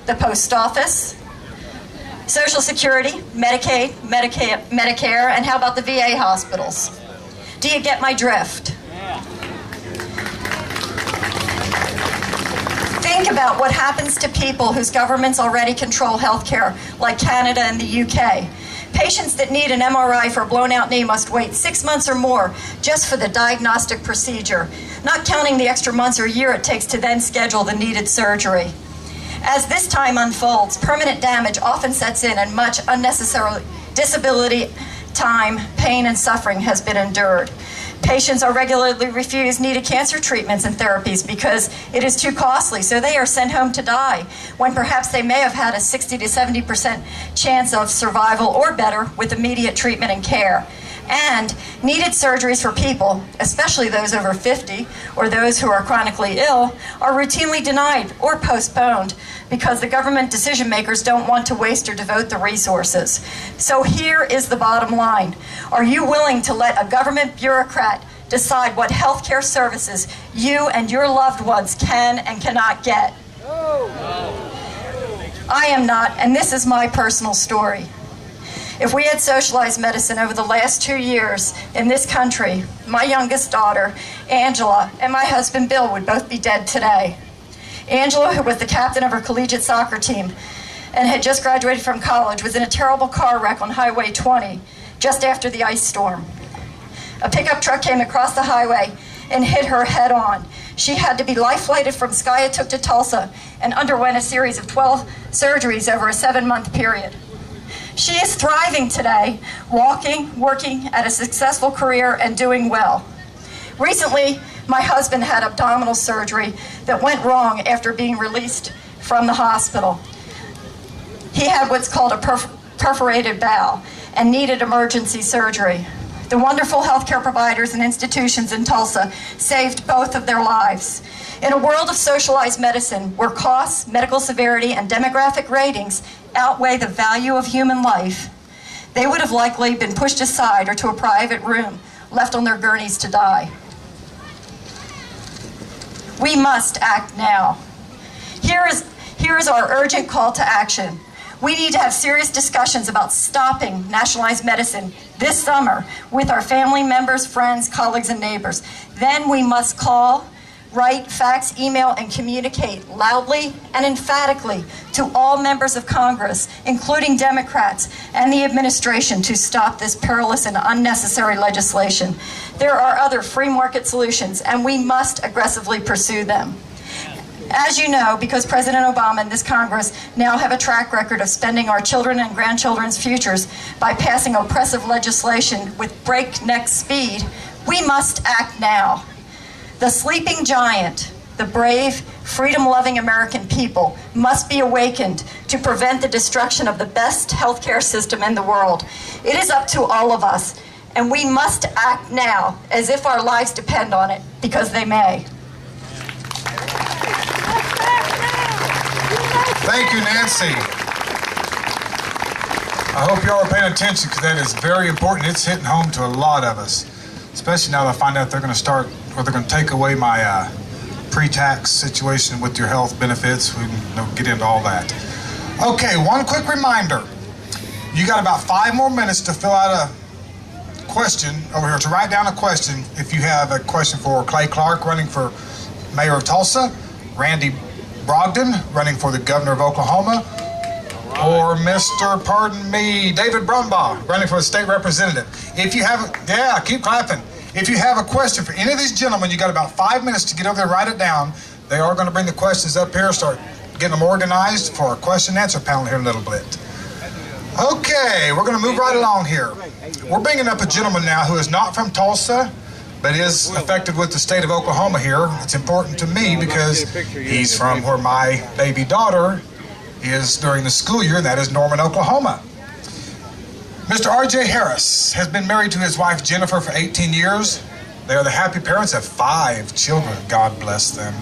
the post office, Social Security, Medicaid, Medicare, and how about the VA hospitals? Do you get my drift? Think about what happens to people whose governments already control health care, like Canada and the UK. Patients that need an MRI for a blown-out knee must wait 6 months or more just for the diagnostic procedure, not counting the extra months or year it takes to then schedule the needed surgery. As this time unfolds, permanent damage often sets in and much unnecessary disability, time, pain, and suffering has been endured. Patients are regularly refused needed cancer treatments and therapies because it is too costly, so they are sent home to die, when perhaps they may have had a 60 to 70% chance of survival or better with immediate treatment and care. And needed surgeries for people, especially those over 50 or those who are chronically ill, are routinely denied or postponed because the government decision makers don't want to waste or devote the resources. So here is the bottom line. Are you willing to let a government bureaucrat decide what health care services you and your loved ones can and cannot get? I am not, and this is my personal story. If we had socialized medicine over the last 2 years in this country, my youngest daughter, Angela, and my husband, Bill, would both be dead today. Angela, who was the captain of her collegiate soccer team and had just graduated from college, was in a terrible car wreck on Highway 20 just after the ice storm. A pickup truck came across the highway and hit her head on. She had to be life-flighted from Skiatook to Tulsa and underwent a series of 12 surgeries over a 7-month period. She is thriving today, walking, working at a successful career, and doing well. Recently, my husband had abdominal surgery that went wrong after being released from the hospital. He had what's called a perforated bowel and needed emergency surgery. The wonderful healthcare providers and institutions in Tulsa saved both of their lives. In a world of socialized medicine, where costs, medical severity, and demographic ratings outweigh the value of human life, they would have likely been pushed aside or to a private room, left on their gurneys to die. We must act now. Here is our urgent call to action. We need to have serious discussions about stopping nationalized medicine this summer with our family members, friends, colleagues, and neighbors. Then we must call, write, fax, email, and communicate loudly and emphatically to all members of Congress, including Democrats and the administration, to stop this perilous and unnecessary legislation. There are other free market solutions, and we must aggressively pursue them. As you know, because President Obama and this Congress now have a track record of spending our children and grandchildren's futures by passing oppressive legislation with breakneck speed, we must act now. The sleeping giant, the brave, freedom-loving American people, must be awakened to prevent the destruction of the best healthcare system in the world. It is up to all of us, and we must act now as if our lives depend on it, because they may. Thank you, Nancy. I hope y'all are paying attention, because that is very important. It's hitting home to a lot of us, especially now that I find out they're going to start, or they're going to take away my pre-tax situation with your health benefits. We can get into all that. Okay, one quick reminder. You got about 5 more minutes to fill out a question over here, to write down a question. If you have a question for Clay Clark running for mayor of Tulsa, Randy Brogdon running for the governor of Oklahoma, or Mr. David Brumbaugh running for a state representative. If you have, keep clapping. If you have a question for any of these gentlemen, you got about 5 minutes to get over there, write it down. They are going to bring the questions up here, start getting them organized for a question and answer panel here in a little bit. Okay, we're going to move right along here. We're bringing up a gentleman now who is not from Tulsa, but is affected with the state of Oklahoma here. It's important to me because he's from where my baby daughter is during the school year, and that is Norman, Oklahoma. Mr. R.J. Harris has been married to his wife Jennifer for 18 years. They are the happy parents of 5 children. God bless them.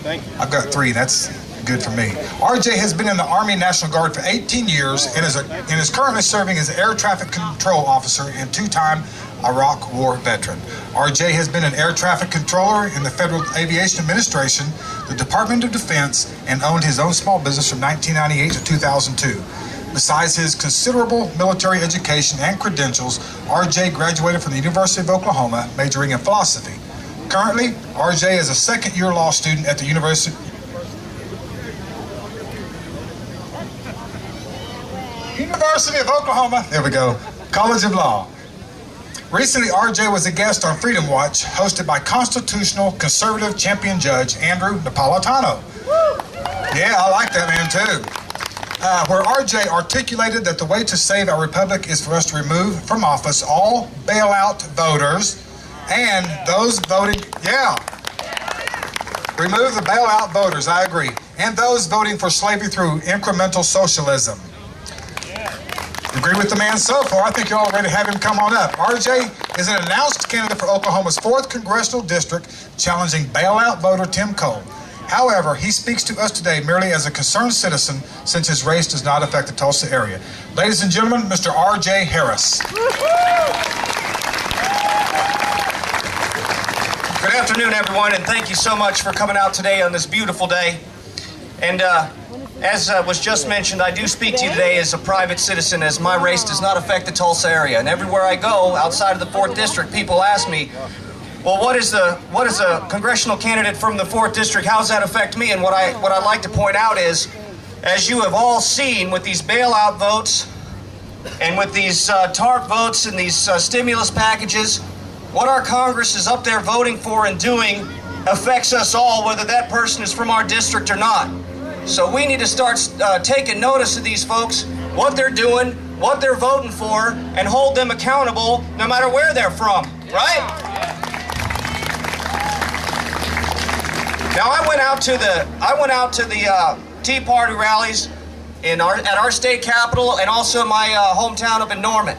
Thank you. I've got 3. That's good for me. R.J. has been in the Army National Guard for 18 years and is currently serving as Air Traffic Control Officer and 2-time Iraq War veteran. RJ has been an air traffic controller in the Federal Aviation Administration, the Department of Defense, and owned his own small business from 1998 to 2002. Besides his considerable military education and credentials, RJ graduated from the University of Oklahoma, majoring in philosophy. Currently, RJ is a second-year law student at the University of Oklahoma, there we go, College of Law. Recently, RJ was a guest on Freedom Watch, hosted by constitutional conservative champion judge Andrew Napolitano. Yeah, I like that man too. Where RJ articulated that the way to save our republic is for us to remove from office all bailout voters and those voting, remove the bailout voters, I agree, and those voting for slavery through incremental socialism. Agree with the man so far. I think you all ready to have him come on up. RJ is an announced candidate for Oklahoma's 4th Congressional District, challenging bailout voter Tim Cole. However, he speaks to us today merely as a concerned citizen, since his race does not affect the Tulsa area. Ladies and gentlemen, Mr. RJ Harris. Good afternoon, everyone, and thank you so much for coming out today on this beautiful day. And as was just mentioned, I do speak to you today as a private citizen, as my race does not affect the Tulsa area. And everywhere I go outside of the 4th District, people ask me, well, what is a congressional candidate from the 4th District? How does that affect me? And what I'd like to point out is, as you have all seen with these bailout votes and with these TARP votes and these stimulus packages, what our Congress is up there voting for and doing affects us all, whether that person is from our district or not. So we need to start taking notice of these folks, what they're doing, what they're voting for, and hold them accountable no matter where they're from, right? Now I went out to the Tea Party rallies at our state capitol and also my hometown up in Norman.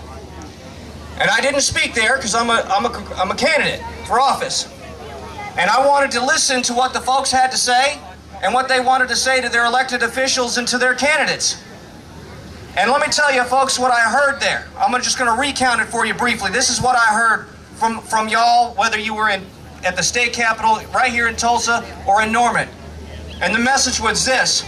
And I didn't speak there because I'm a candidate for office. And I wanted to listen to what the folks had to say and what they wanted to say to their elected officials and to their candidates. And let me tell you, folks, what I heard there. I'm just going to recount it for you briefly. This is what I heard from y'all, whether you were at the state capitol right here in Tulsa or in Norman. And the message was this: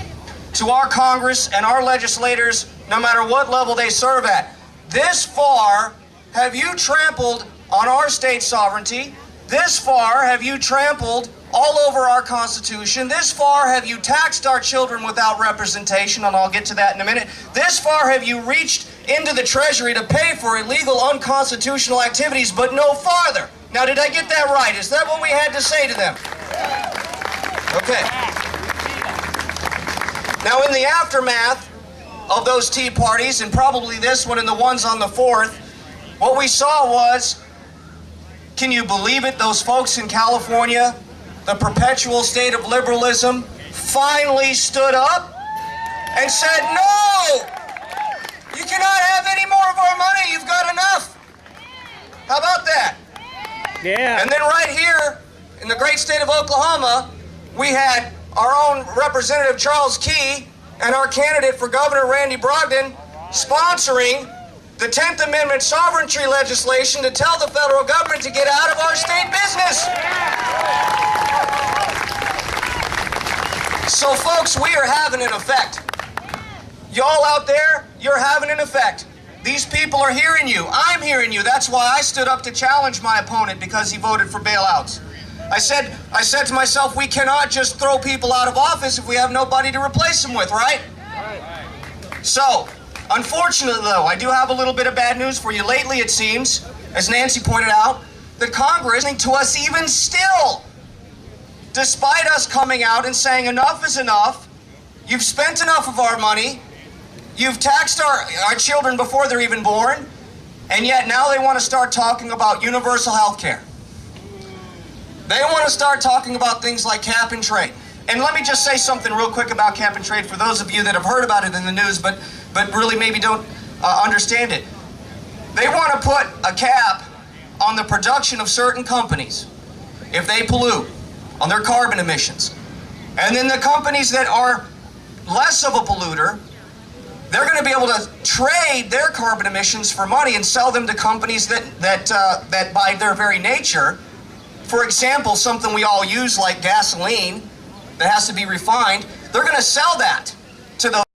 to our Congress and our legislators, no matter what level they serve at, this far have you trampled on our state sovereignty. This far have you trampled all over our Constitution. This far have you taxed our children without representation, and I'll get to that in a minute. This far have you reached into the Treasury to pay for illegal, unconstitutional activities, but no farther. Now, did I get that right? Is that what we had to say to them? Okay. Now, in the aftermath of those tea parties, and probably this one and the ones on the 4th, what we saw was, can you believe it, those folks in California, the perpetual state of liberalism, finally stood up and said, no, you cannot have any more of our money, you've got enough. How about that? Yeah. And then right here in the great state of Oklahoma, we had our own Representative Charles Key and our candidate for Governor, Randy Brogdon, sponsoring the 10th Amendment sovereignty legislation to tell the federal government to get out of our state business. So folks, we are having an effect. Y'all out there, you're having an effect. These people are hearing you. I'm hearing you. That's why I stood up to challenge my opponent, because he voted for bailouts. I said to myself, we cannot just throw people out of office if we have nobody to replace them with, right? So, unfortunately, though, I do have a little bit of bad news for you. Lately, it seems, as Nancy pointed out, that Congress is listening to us even still, despite us coming out and saying enough is enough. You've spent enough of our money. You've taxed our children before they're even born. And yet now they want to start talking about universal health care. They want to start talking about things like cap and trade. And let me just say something real quick about cap and trade for those of you that have heard about it in the news, but really maybe don't understand it. They want to put a cap on the production of certain companies if they pollute, on their carbon emissions. And then the companies that are less of a polluter, they're going to be able to trade their carbon emissions for money and sell them to companies that by their very nature, for example, something we all use like gasoline that has to be refined, they're going to sell that to those